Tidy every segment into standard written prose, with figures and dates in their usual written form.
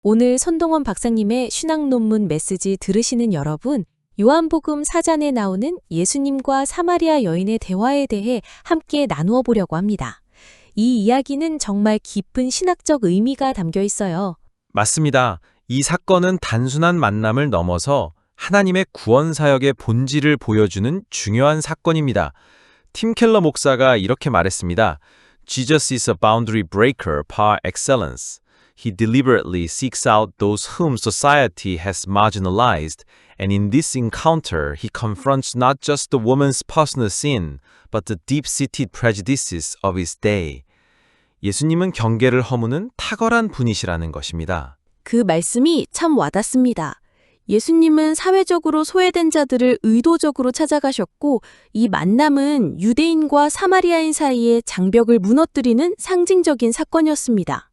오늘 손동원 박사님의 신학 논문 메시지 들으시는 여러분, 요한복음 4장에 나오는 예수님과 사마리아 여인의 대화에 대해 함께 나누어 보려고 합니다. 이 이야기는 정말 깊은 신학적 의미가 담겨 있어요. 맞습니다. 이 사건은 단순한 만남을 넘어서 하나님의 구원 사역의 본질을 보여주는 중요한 사건입니다. 팀 켈러 목사가 이렇게 말했습니다. Jesus is a boundary breaker par excellence. He deliberately seeks out those whom society has marginalized, and in this encounter he confronts not just the woman's personal sin, but the deep-seated prejudices of his day. 예수님은 경계를 허무는 탁월한 분이시라는 것입니다. 그 말씀이 참 와닿습니다. 예수님은 사회적으로 소외된 자들을 의도적으로 찾아가셨고, 이 만남은 유대인과 사마리아인 사이의 장벽을 무너뜨리는 상징적인 사건이었습니다.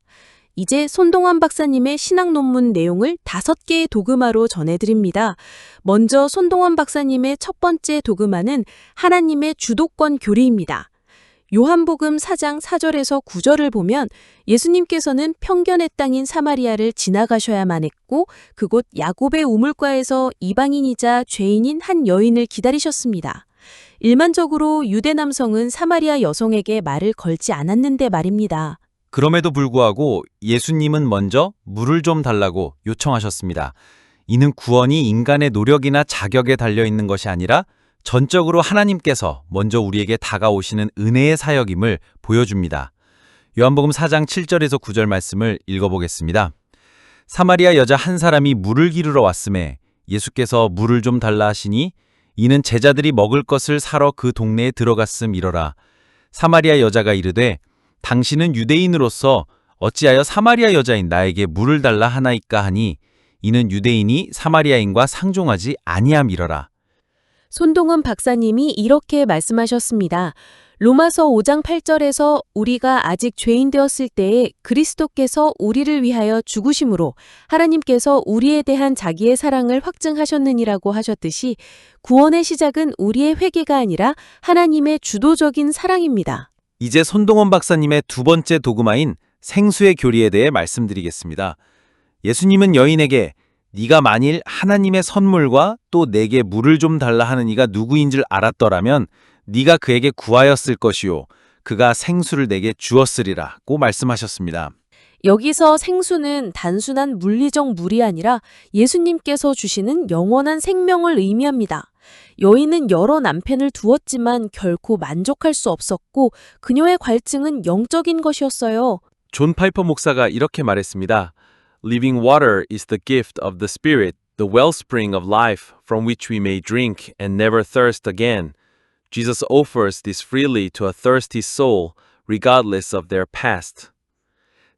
이제 손동환 박사님의 신학 논문 내용을 5개의 도그마로 전해드립니다. 먼저 손동환 박사님의 첫 번째 도그마는 하나님의 주도권 교리입니다. 요한복음 4장 4절에서 9절을 보면 예수님께서는 편견의 땅인 사마리아를 지나가셔야만 했고 그곳 야곱의 우물가에서 이방인이자 죄인인 한 여인을 기다리셨습니다. 일반적으로 유대 남성은 사마리아 여성에게 말을 걸지 않았는데 말입니다. 그럼에도 불구하고 예수님은 먼저 물을 좀 달라고 요청하셨습니다. 이는 구원이 인간의 노력이나 자격에 달려있는 것이 아니라 전적으로 하나님께서 먼저 우리에게 다가오시는 은혜의 사역임을 보여줍니다. 요한복음 4장 7절에서 9절 말씀을 읽어보겠습니다. 사마리아 여자 한 사람이 물을 기르러 왔음에 예수께서 물을 좀 달라 하시니 이는 제자들이 먹을 것을 사러 그 동네에 들어갔음이러라. 사마리아 여자가 이르되 당신은 유대인으로서 어찌하여 사마리아 여자인 나에게 물을 달라 하나이까 하니 이는 유대인이 사마리아인과 상종하지 아니함이러라. 손동원 박사님이 이렇게 말씀하셨습니다. 로마서 5장 8절에서 우리가 아직 죄인 되었을 때에 그리스도께서 우리를 위하여 죽으심으로 하나님께서 우리에 대한 자기의 사랑을 확증하셨느니라고 하셨듯이 구원의 시작은 우리의 회개가 아니라 하나님의 주도적인 사랑입니다. 이제 손동원 박사님의 두 번째 도그마인 생수의 교리에 대해 말씀드리겠습니다. 예수님은 여인에게 네가 만일 하나님의 선물과 또 내게 물을 좀 달라 하는 이가 누구인 줄 알았더라면 네가 그에게 구하였을 것이요 그가 생수를 내게 주었으리라고 말씀하셨습니다. 여기서 생수는 단순한 물리적 물이 아니라 예수님께서 주시는 영원한 생명을 의미합니다. 여인은 여러 남편을 두었지만 결코 만족할 수 없었고 그녀의 갈증은 영적인 것이었어요. 존 파이퍼 목사가 이렇게 말했습니다. Living water is the gift of the Spirit, the wellspring of life from which we may drink and never thirst again. Jesus offers this freely to a thirsty soul, regardless of their past.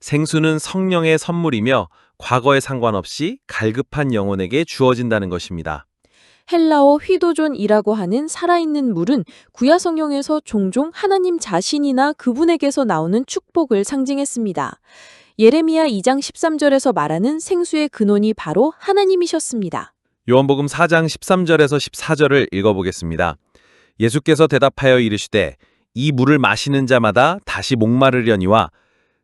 생수는 성령의 선물이며 과거에 상관없이 갈급한 영혼에게 주어진다는 것입니다. 헬라어 휘도존이라고 하는 살아있는 물은 구약 성경에서 종종 하나님 자신이나 그분에게서 나오는 축복을 상징했습니다. 예레미야 2장 13절에서 말하는 생수의 근원이 바로 하나님이셨습니다. 요한복음 4장 13절에서 14절을 읽어보겠습니다. 예수께서 대답하여 이르시되 이 물을 마시는 자마다 다시 목마르려니와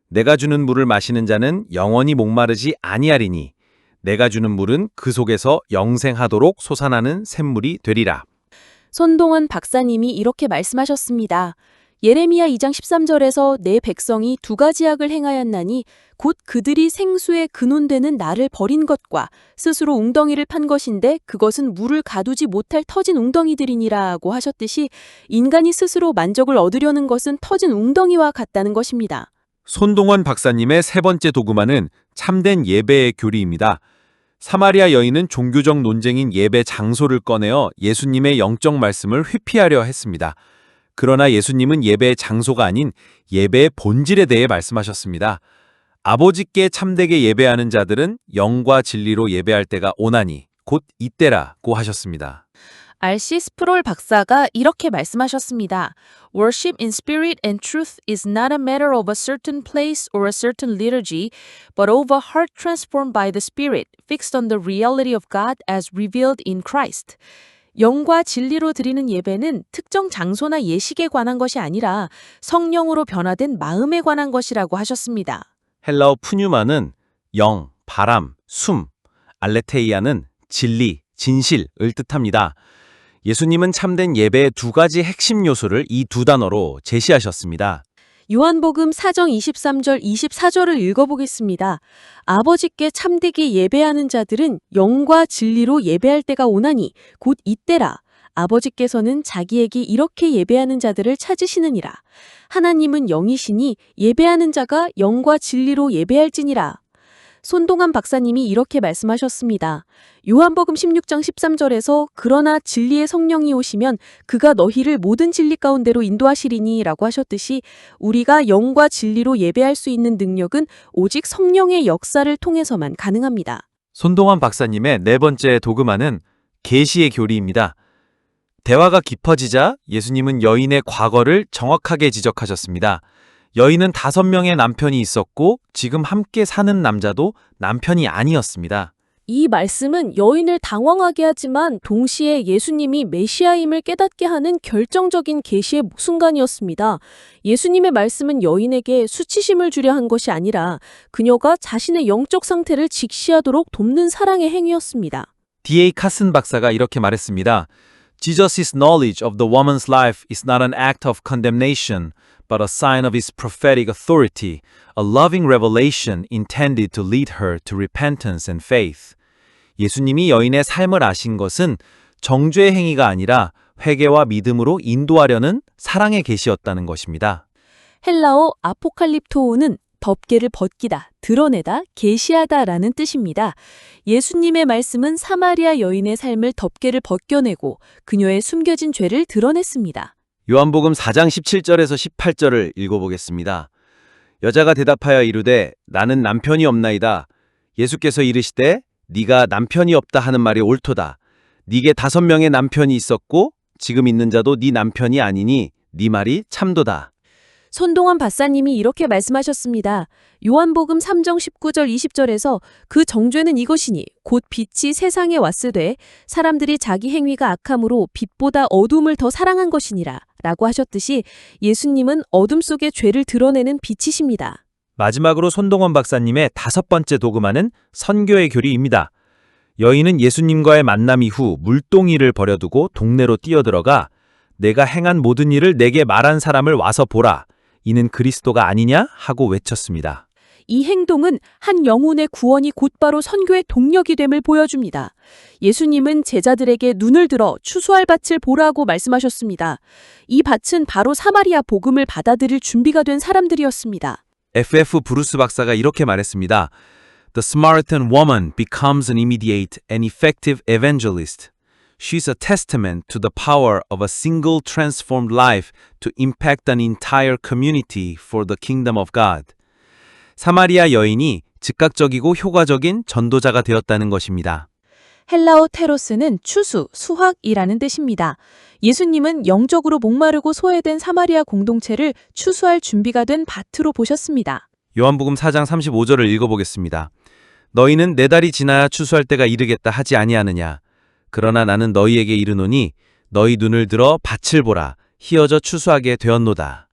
내가 주는 물을 마시는 자는 영원히 목마르지 아니하리니 내가 주는 물은 그 속에서 영생하도록 솟아나는 샘물이 되리라. 손동원 박사님이 이렇게 말씀하셨습니다. 예레미야 2장 13절에서 내 백성이 두 가지 악을 행하였나니 곧 그들이 생수의 근원되는 나를 버린 것과 스스로 웅덩이를 판 것인데 그것은 물을 가두지 못할 터진 웅덩이들이니라고 하셨듯이 인간이 스스로 만족을 얻으려는 것은 터진 웅덩이와 같다는 것입니다. 손동원 박사님의 세 번째 도구마는 참된 예배의 교리입니다. 사마리아 여인은 종교적 논쟁인 예배 장소를 꺼내어 예수님의 영적 말씀을 회피하려 했습니다. 그러나 예수님은 예배의 장소가 아닌 예배의 본질에 대해 말씀하셨습니다. 아버지께 참되게 예배하는 자들은 영과 진리로 예배할 때가 오나니 곧 이때라고 하셨습니다. R.C. 스프롤 박사가 이렇게 말씀하셨습니다. Worship in spirit and truth is not a matter of a certain place or a certain liturgy, but of a heart transformed by the Spirit, fixed on the reality of God as revealed in Christ. 영과 진리로 드리는 예배는 특정 장소나 예식에 관한 것이 아니라 성령으로 변화된 마음에 관한 것이라고 하셨습니다. 헬라어 푸뉴마는 영, 바람, 숨, 알레테이아는 진리, 진실을 뜻합니다. 예수님은 참된 예배의 두 가지 핵심 요소를 이 두 단어로 제시하셨습니다. 요한복음 4장 23절 24절을 읽어보겠습니다. 아버지께 참되게 예배하는 자들은 영과 진리로 예배할 때가 오나니 곧 이때라. 아버지께서는 자기에게 이렇게 예배하는 자들을 찾으시느니라. 하나님은 영이시니 예배하는 자가 영과 진리로 예배할지니라. 손동환 박사님이 이렇게 말씀하셨습니다. 요한복음 16장 13절에서 그러나 진리의 성령이 오시면 그가 너희를 모든 진리 가운데로 인도하시리니 라고 하셨듯이 우리가 영과 진리로 예배할 수 있는 능력은 오직 성령의 역사를 통해서만 가능합니다. 손동환 박사님의 네 번째 도그마는 계시의 교리입니다. 대화가 깊어지자 예수님은 여인의 과거를 정확하게 지적하셨습니다. 여인은 5명의 남편이 있었고 지금 함께 사는 남자도 남편이 아니었습니다. 이 말씀은 여인을 당황하게 하지만 동시에 예수님이 메시아임을 깨닫게 하는 결정적인 계시의 순간이었습니다. 예수님의 말씀은 여인에게 수치심을 주려 한 것이 아니라 그녀가 자신의 영적 상태를 직시하도록 돕는 사랑의 행위였습니다. D.A. 카슨 박사가 이렇게 말했습니다. Jesus' knowledge of the woman's life is not an act of condemnation, but a sign of his prophetic authority, a loving revelation intended to lead her to repentance and faith. 예수님이 여인의 삶을 아신 것은 정죄의 행위가 아니라 회개와 믿음으로 인도하려는 사랑의 계시였다는 것입니다. 헬라어 아포칼립토오는 덮개를 벗기다, 드러내다, 계시하다라는 뜻입니다. 예수님의 말씀은 사마리아 여인의 삶을 덮개를 벗겨내고 그녀의 숨겨진 죄를 드러냈습니다. 요한복음 4장 17절에서 18절을 읽어보겠습니다. 여자가 대답하여 이르되 나는 남편이 없나이다. 예수께서 이르시되 네가 남편이 없다 하는 말이 옳도다. 네게 5명의 남편이 있었고 지금 있는 자도 네 남편이 아니니 네 말이 참도다. 손동환 박사님이 이렇게 말씀하셨습니다. 요한복음 3장 19절 20절에서 그 정죄는 이것이니 곧 빛이 세상에 왔으되 사람들이 자기 행위가 악함으로 빛보다 어둠을 더 사랑한 것이니라 라고 하셨듯이 예수님은 어둠 속의 죄를 드러내는 빛이십니다. 마지막으로 손동원 박사님의 5번째 도그마는 선교의 교리입니다. 여인은 예수님과의 만남 이후 물동이를 버려두고 동네로 뛰어들어가 내가 행한 모든 일을 내게 말한 사람을 와서 보라. 이는 그리스도가 아니냐? 하고 외쳤습니다. 이 행동은 한 영혼의 구원이 곧바로 선교의 동력이 됨을 보여줍니다. 예수님은 제자들에게 눈을 들어 추수할 밭을 보라고 말씀하셨습니다. 이 밭은 바로 사마리아 복음을 받아들일 준비가 된 사람들이었습니다. F.F. 브루스 박사가 이렇게 말했습니다. The Samaritan woman becomes an immediate and effective evangelist. She's a testament to the power of a single transformed life to impact an entire community for the kingdom of God. 사마리아 여인이 즉각적이고 효과적인 전도자가 되었다는 것입니다. 헬라어 테로스는 추수, 수확이라는 뜻입니다. 예수님은 영적으로 목마르고 소외된 사마리아 공동체를 추수할 준비가 된 밭으로 보셨습니다. 요한복음 4장 35절을 읽어보겠습니다. 너희는 4달이 지나야 추수할 때가 이르겠다 하지 아니하느냐. 그러나 나는 너희에게 이르노니 너희 눈을 들어 밭을 보라. 희어져 추수하게 되었노다.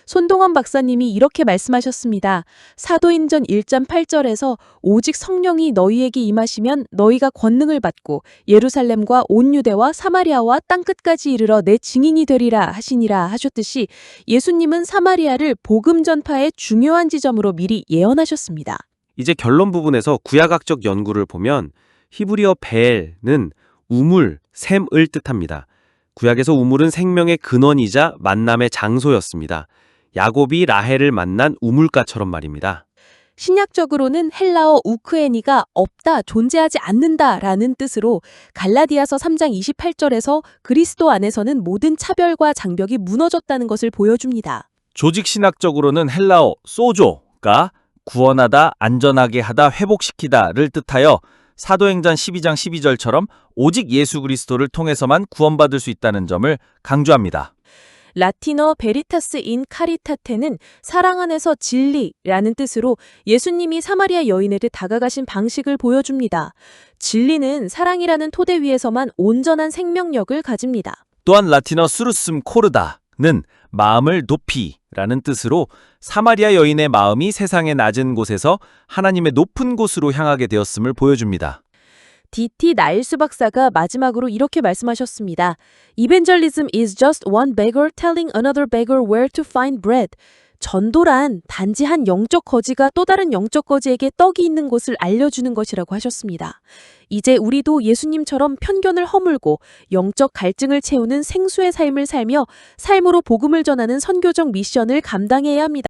손동환 박사님이 이렇게 말씀하셨습니다. 사도행전 1장 8절에서 오직 성령이 너희에게 임하시면 너희가 권능을 받고 예루살렘과 온 유대와 사마리아와 땅끝까지 이르러 내 증인이 되리라 하시니라 하셨듯이 예수님은 사마리아를 복음 전파의 중요한 지점으로 미리 예언하셨습니다. 이제 결론 부분에서 구약학적 연구를 보면 히브리어 벨은 우물, 샘을 뜻합니다. 구약에서 우물은 생명의 근원이자 만남의 장소였습니다. 야곱이 라헬을 만난 우물가처럼 말입니다. 신약적으로는 헬라어 우크에니가 없다, 존재하지 않는다라는 뜻으로 갈라디아서 3장 28절에서 그리스도 안에서는 모든 차별과 장벽이 무너졌다는 것을 보여줍니다. 조직신학적으로는 헬라어 소조가 구원하다, 안전하게 하다, 회복시키다를 뜻하여 사도행전 12장 12절처럼 오직 예수 그리스도를 통해서만 구원받을 수 있다는 점을 강조합니다. 라틴어 베리타스 인 카리타테는 사랑 안에서 진리라는 뜻으로 예수님이 사마리아 여인에게 다가가신 방식을 보여줍니다. 진리는 사랑이라는 토대 위에서만 온전한 생명력을 가집니다. 또한 라틴어 수루슴 코르다가 는 마음을 높이라는 뜻으로 사마리아 여인의 마음이 세상의 낮은 곳에서 하나님의 높은 곳으로 향하게 되었음을 보여줍니다. D.T. 나일스 박사가 마지막으로 이렇게 말씀하셨습니다. Evangelism is just one beggar telling another beggar where to find bread. 전도란 단지 한 영적 거지가 또 다른 영적 거지에게 떡이 있는 곳을 알려주는 것이라고 하셨습니다. 이제 우리도 예수님처럼 편견을 허물고 영적 갈증을 채우는 생수의 삶을 살며 삶으로 복음을 전하는 선교적 미션을 감당해야 합니다.